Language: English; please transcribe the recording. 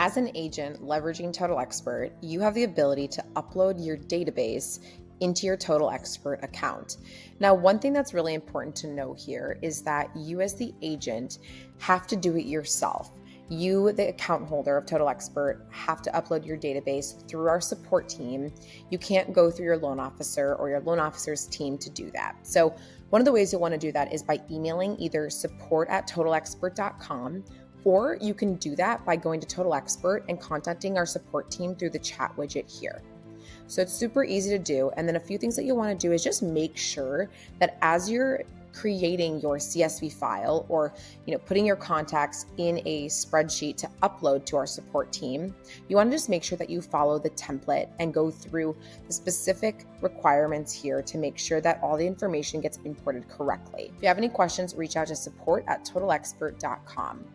As an agent leveraging Total Expert, you have the ability to upload your database into your Total Expert account. Now, one thing that's really important to know here is that you as the agent have to do it yourself. You, the account holder of Total Expert, have to upload your database through our support team. You can't go through your loan officer or your loan officer's team to do that. So one of the ways you'll want to do that is by emailing either support@totalexpert.com, or you can do that by going to Total Expert and contacting our support team through the chat widget here. So it's super easy to do. And then a few things that you'll want to do is just make sure that as you're creating your CSV file or putting your contacts in a spreadsheet to upload to our support team, you want to just make sure that you follow the template and go through the specific requirements here to make sure that all the information gets imported correctly. If you have any questions, reach out to support@totalexpert.com.